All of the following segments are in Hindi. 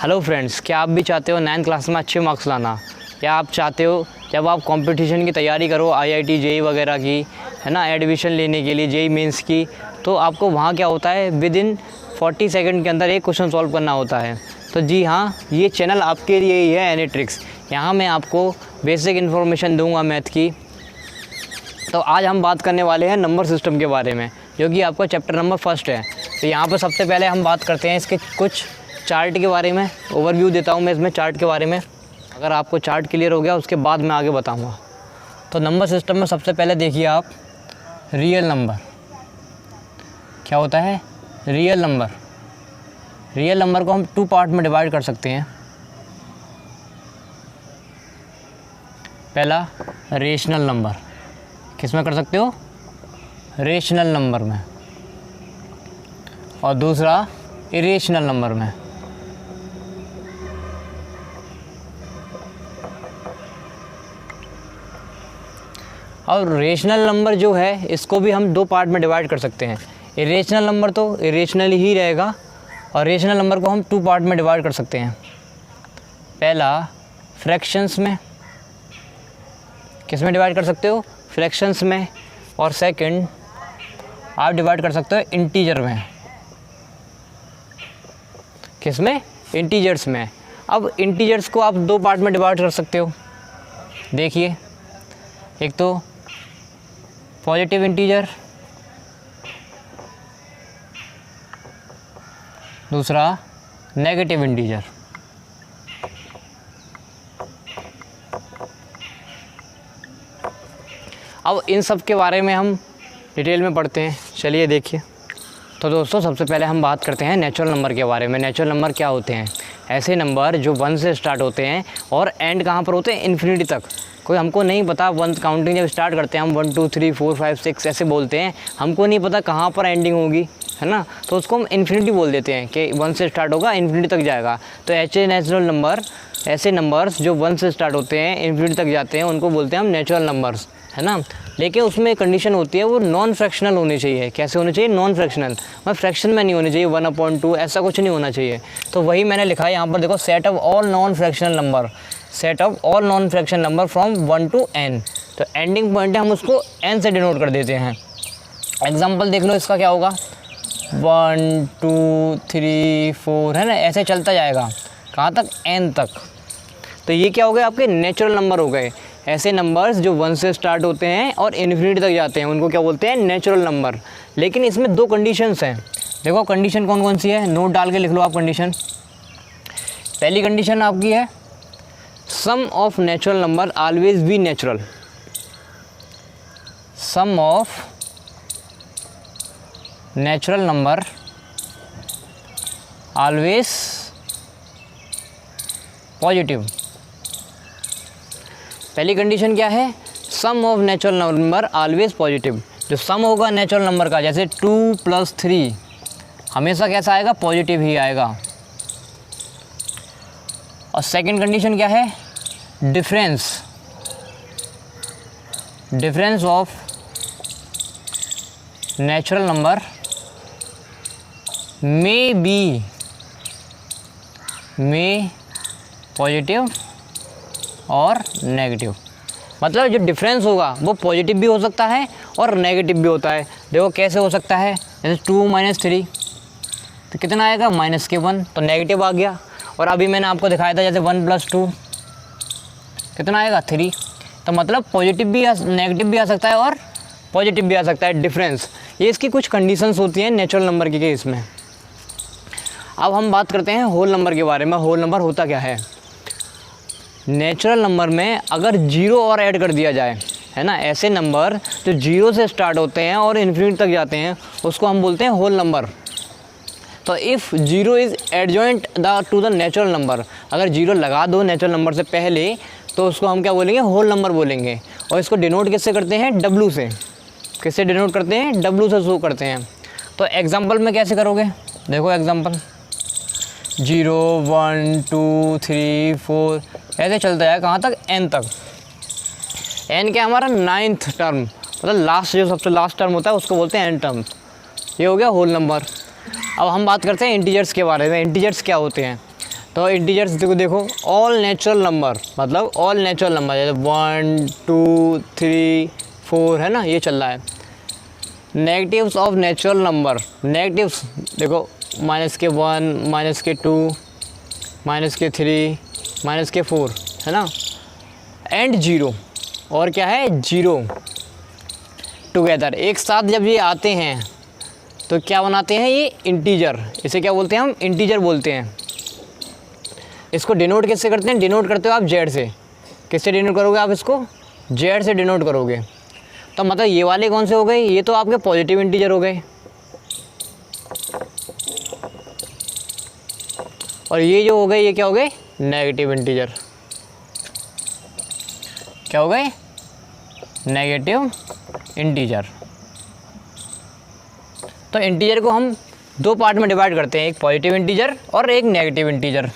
हेलो फ्रेंड्स, क्या आप भी चाहते हो 9th क्लास में अच्छे मार्क्स लाना, या आप चाहते हो जब आप कंपटीशन की तैयारी करो आईआईटी जेई वगैरह की, है ना, एडमिशन लेने के लिए जेई मेंस की, तो आपको वहाँ क्या होता है विद इन 40 सेकंड के अंदर एक क्वेश्चन सॉल्व करना होता है। तो जी हाँ, ये चैनल आपके लिए ही है एनी ट्रिक्स। यहाँ मैं आपको बेसिक इन्फॉर्मेशन दूँगा मैथ की। तो आज हम बात करने वाले हैं नंबर सिस्टम के बारे में, जो कि आपका चैप्टर नंबर 1 है। तो यहाँ पर सबसे पहले हम बात करते हैं इसके कुछ चार्ट के बारे में। ओवरव्यू देता हूँ मैं इसमें चार्ट के बारे में। अगर आपको चार्ट क्लियर हो गया उसके बाद मैं आगे बताऊँगा। तो नंबर सिस्टम में सबसे पहले देखिए आप, रियल नंबर क्या होता है। रियल नंबर को हम 2 पार्ट में डिवाइड कर सकते हैं। पहला रेशनल नंबर, किस में कर सकते हो, रेशनल नंबर में, और दूसरा इरेशनल नंबर में। और रेशनल नंबर जो है इसको भी हम 2 पार्ट में डिवाइड कर सकते हैं। इरेशनल नंबर तो इरेशनल ही रहेगा, और रेशनल नंबर को हम 2 पार्ट में डिवाइड कर सकते हैं। पहला फ्रैक्शंस में, किस में डिवाइड कर सकते हो, फ्रैक्शंस में, और सेकंड आप डिवाइड कर सकते हो इंटीजर में। किस में, इंटीजर्स में। अब इंटीजर्स को आप 2 पार्ट में डिवाइड कर सकते हो। देखिए, एक तो पॉजिटिव इंटीजर, दूसरा नेगेटिव इंटीजर। अब इन सब के बारे में हम डिटेल में पढ़ते हैं। चलिए देखिए। तो दोस्तों, सबसे पहले हम बात करते हैं नेचुरल नंबर के बारे में। नेचुरल नंबर क्या होते हैं, ऐसे नंबर जो 1 से स्टार्ट होते हैं और एंड कहाँ पर होते हैं, इन्फिनिटी तक। कोई हमको नहीं पता, 1 काउंटिंग जब स्टार्ट करते हैं हम 1 2 3 4 5 6 ऐसे बोलते हैं, हमको नहीं पता कहाँ पर एंडिंग होगी, है ना, तो उसको हम इन्फिनिटी बोल देते हैं कि 1 से स्टार्ट होगा इन्फिनिटी तक जाएगा। तो ऐसे नेचुरल नंबर, ऐसे नंबर्स जो 1 से स्टार्ट होते हैं इन्फिनिटी तक जाते हैं, उनको बोलते हैं हम नेचुरल नंबर्स, है ना। लेकिन उसमें एक कंडीशन होती है, वो नॉन फ्रैक्शनल होनी चाहिए। कैसे होनी चाहिए, नॉन फ्रैक्शनल, मतलब फ्रैक्शन में नहीं होनी चाहिए, 1/2 ऐसा कुछ नहीं होना चाहिए। तो वही मैंने लिखा है यहाँ पर, देखो, set of all non fractional number, set of all non fractional number from 1 to n। तो एंडिंग पॉइंट है, हम उसको n से डिनोट कर देते हैं। एग्जाम्पल देख लो, इसका क्या होगा, 1 2 3 4, है ना, ऐसे चलता जाएगा कहाँ तक, n तक। तो ये क्या हो गए, आपके नेचुरल नंबर हो गए। ऐसे नंबर्स जो 1 से स्टार्ट होते हैं और इन्फिनिटी तक जाते हैं, उनको क्या बोलते हैं, नेचुरल नंबर। लेकिन इसमें 2 कंडीशंस हैं। देखो कंडीशन कौन कौन सी है, नोट डाल के लिख लो आप कंडीशन। पहली कंडीशन आपकी है, sum of natural number always be natural. Sum of natural number always positive. पहली कंडीशन क्या है, sum of natural number always positive. जो सम होगा नेचुरल नंबर का, जैसे 2 + 3, हमेशा कैसा आएगा, पॉजिटिव ही आएगा। और सेकंड कंडीशन क्या है, difference of natural number may positive और नेगेटिव। मतलब जो डिफरेंस होगा वो पॉजिटिव भी हो सकता है और नेगेटिव भी होता है। देखो कैसे हो सकता है, जैसे 2 - 3 तो कितना आएगा, -1, तो नेगेटिव आ गया। और अभी मैंने आपको दिखाया था जैसे 1 + 2 कितना आएगा, 3। तो मतलब पॉजिटिव भी नेगेटिव भी आ सकता है और पॉजिटिव भी आ सकता है, डिफरेंस। ये इसकी कुछ कंडीशंस होती हैं नेचुरल नंबर के केस में। अब हम बात करते हैं होल नंबर के बारे में। होल नंबर होता क्या है, नेचुरल नंबर में अगर 0 और ऐड कर दिया जाए, है ना, ऐसे नंबर जो 0 से स्टार्ट होते हैं और इन्फिनिटी तक जाते हैं, उसको हम बोलते हैं होल नंबर। तो if 0 is adjoint to the natural number, अगर 0 लगा दो नेचुरल नंबर से पहले, तो उसको हम क्या बोलेंगे, होल नंबर बोलेंगे। और इसको डिनोट किससे करते हैं, W से। किससे डिनोट करते हैं, W से शो करते हैं। तो एग्जाम्पल में कैसे करोगे, देखो एग्जाम्पल, 0 1 2 3 4 ऐसे चलता है कहाँ तक, n तक। n क्या, हमारा 9th टर्म, मतलब लास्ट, जो सबसे लास्ट टर्म होता है उसको बोलते हैं n टर्म। ये हो गया होल नंबर। अब हम बात करते हैं इंटीजर्स के बारे में। इंटीजर्स क्या होते हैं, तो इंटीजर्स देखो ऑल नेचुरल नंबर, मतलब ऑल नेचुरल नंबर, जैसे 1 2 3 4 है ना, ये चल रहा है। Negatives of natural number, negatives देखो -1, -2, -3, -4 है ना, एंड 0, और क्या है 0 टुगेदर, एक साथ जब ये आते हैं तो क्या बनाते हैं ये इंटीजर। इसे क्या बोलते हैं हम, इंटीजर बोलते हैं। इसको डिनोट कैसे करते हैं, डिनोट करते हो आप जेड से। किससे डिनोट करोगे आप इसको, जेड से डिनोट करोगे। तो मतलब ये वाले कौन से हो गए, ये तो आपके पॉजिटिव इंटीजर हो गए, और ये जो हो गए ये क्या हो गए, नेगेटिव इंटीजर। क्या हो गए, नेगेटिव इंटीजर। तो इंटीजर को हम दो पार्ट में डिवाइड करते हैं, एक पॉजिटिव इंटीजर और एक नेगेटिव इंटीजर।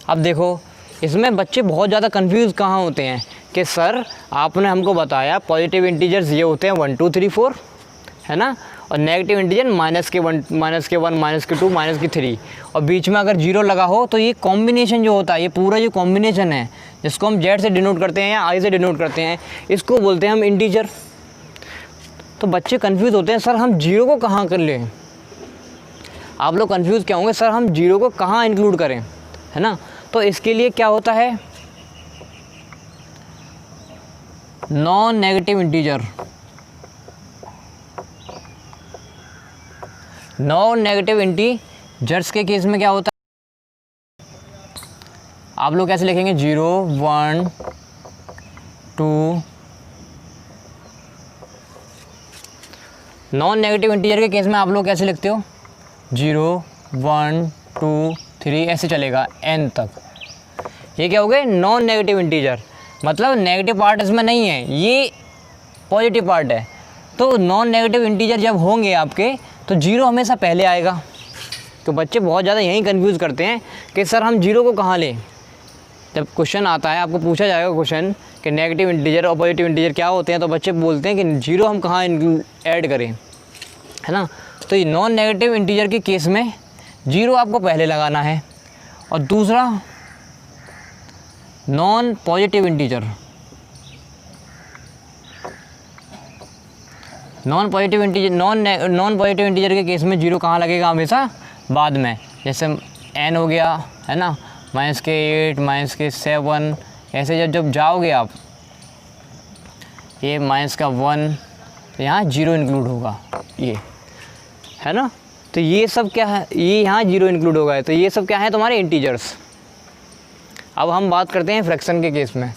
अब देखो इसमें बच्चे बहुत ज़्यादा कंफ्यूज कहाँ होते हैं कि सर आपने हमको बताया पॉजिटिव इंटीजर्स ये होते हैं 1 2 3 4 है ना, और नेगेटिव इंटीजर -1, -2, -3, और बीच में अगर 0 लगा हो तो ये कॉम्बिनेशन जो होता है, ये पूरा जो कॉम्बिनेशन है जिसको हम जेड से डिनोट करते हैं या आई से डिनोट करते हैं, इसको बोलते हैं हम इंटीजर। तो बच्चे कंफ्यूज होते हैं सर हम 0 को कहाँ कर लें। आप लोग कंफ्यूज क्या होंगे, सर हम 0 को कहाँ इंक्लूड करें, है ना। तो इसके लिए क्या होता है, non negative integer. Non negative integers के केस में क्या होता है, आप लोग कैसे लिखेंगे, 0 1 2। नॉन नेगेटिव इंटीजर के केस में आप लोग कैसे लिखते हो, 0 1 2 3 ऐसे चलेगा n तक। ये क्या हो गए, नॉन नेगेटिव इंटीजर, मतलब नेगेटिव पार्ट इसमें नहीं है, ये पॉजिटिव पार्ट है। तो नॉन नेगेटिव इंटीजर जब होंगे आपके तो 0 हमेशा पहले आएगा। तो बच्चे बहुत ज़्यादा यही कंफ्यूज करते हैं कि सर हम 0 को कहाँ लें। जब क्वेश्चन आता है, आपको पूछा जाएगा क्वेश्चन कि नेगेटिव इंटीजर और पॉजिटिव इंटीजर क्या होते हैं, तो बच्चे बोलते हैं कि 0 हम कहाँ ऐड करें, है ना। तो ये नॉन नेगेटिव इंटीजर के केस में 0 आपको पहले लगाना है। और दूसरा non positive integer, non positive integer के केस में 0 कहाँ लगेगा, हमेशा बाद में। जैसे n हो गया, है ना, -8 -7, ऐसे जब जाओगे आप, ये -1, तो यहाँ 0 इंक्लूड होगा, ये है ना। तो ये सब क्या है, ये यहाँ 0 इंक्लूड होगा। तो ये सब क्या है, तुम्हारे इंटीजर्स। अब हम बात करते हैं फ्रैक्शन के केस में।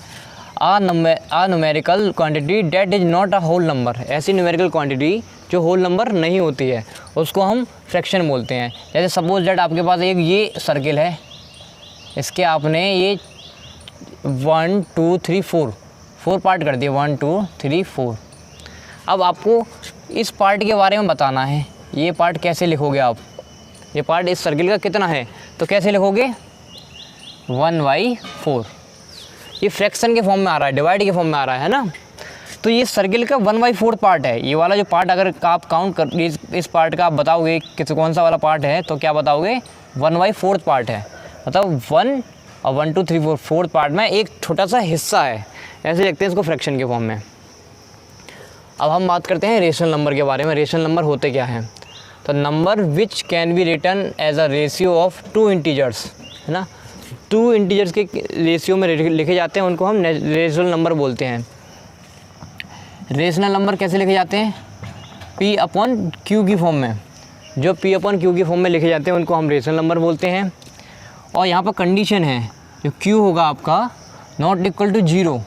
A numerical quantity that is not a whole number, ऐसी न्यूमेरिकल क्वांटिटी जो होल नंबर नहीं होती है उसको हम फ्रैक्शन बोलते हैं। जैसे सपोज डेट आपके पास एक ये सर्किल है, इसके आपने ये 1 2 3 4 पार्ट कर दिए, 1 2 3 4। अब आपको इस पार्ट के बारे में बताना है, ये पार्ट कैसे लिखोगे आप, ये पार्ट इस सर्किल का कितना है, तो कैसे लिखोगे, 1/4। ये फ्रैक्शन के फॉर्म में आ रहा है, डिवाइड के फॉर्म में आ रहा है ना। तो ये सर्किल का 1/4 पार्ट है। ये वाला जो पार्ट अगर आप काउंट कर, इस पार्ट का आप बताओगे कि कौन सा वाला पार्ट है, तो क्या बताओगे, 1/4 पार्ट है। मतलब 1 और 1 2 3 4 4 पार्ट में एक छोटा सा हिस्सा है, ऐसे लिखते हैं इसको फ्रैक्शन के फॉर्म में। अब हम बात करते हैं रेशनल नंबर के बारे में। रेशनल नंबर होते क्या हैं, तो number which can be written as a ratio of 2 integers, है ना। 2 इंटीजर्स के रेशियो में लिखे जाते हैं, उनको हम रेशनल नंबर बोलते हैं। रेशनल नंबर कैसे लिखे जाते हैं, P/Q की फॉर्म में। जो P/Q की फॉर्म में लिखे जाते हैं उनको हम रेशनल नंबर बोलते हैं। और यहाँ पर कंडीशन है, जो Q होगा आपका नॉट इक्वल टू 0।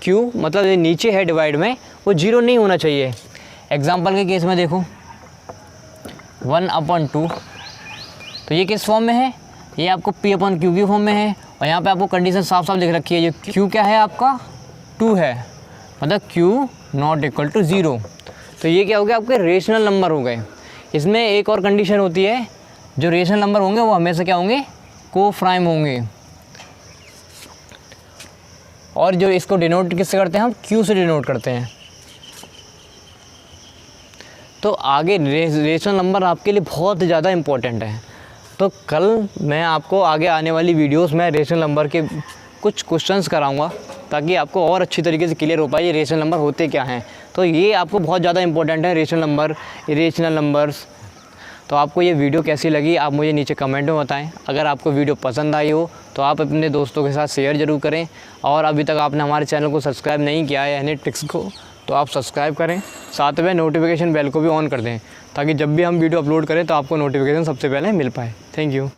Q मतलब ये नीचे है डिवाइड में, वो 0 नहीं होना चाहिए। एग्जाम्पल के केस में देखो 1/2, तो ये किस फॉर्म में है, ये आपको P/Q की फॉर्म में है। और यहाँ पे आपको कंडीशन साफ साफ लिख रखी है, जो Q क्या है आपका 2 है, मतलब Q नॉट इक्वल टू 0। तो ये क्या हो गया, आपके रेशनल नंबर हो गए। इसमें एक और कंडीशन होती है, जो रेशनल नंबर होंगे वो हमेशा क्या होंगे, को-प्राइम होंगे। और जो इसको डिनोट किससे करते हैं, हम Q से डिनोट करते हैं। तो आगे रेशनल नंबर आपके लिए बहुत ज़्यादा इम्पोर्टेंट है। तो कल मैं आपको आगे आने वाली वीडियोस में रेशनल नंबर के कुछ क्वेश्चंस कराऊंगा, ताकि आपको और अच्छी तरीके से क्लियर हो पाए ये रेशनल नंबर होते क्या हैं। तो ये आपको बहुत ज़्यादा इंपॉर्टेंट है, रेशनल नंबर, इरेशनल नंबर्स। तो आपको ये वीडियो कैसी लगी आप मुझे नीचे कमेंट में बताएं। अगर आपको वीडियो पसंद आई हो तो आप अपने दोस्तों के साथ शेयर ज़रूर करें, और अभी तक आपने हमारे चैनल को सब्सक्राइब नहीं किया है यानी ट्रिक्स को, तो आप सब्सक्राइब करें, साथ में नोटिफिकेशन बेल को भी ऑन कर दें, ताकि जब भी हम वीडियो अपलोड करें तो आपको नोटिफिकेशन सबसे पहले मिल पाए। Thank you.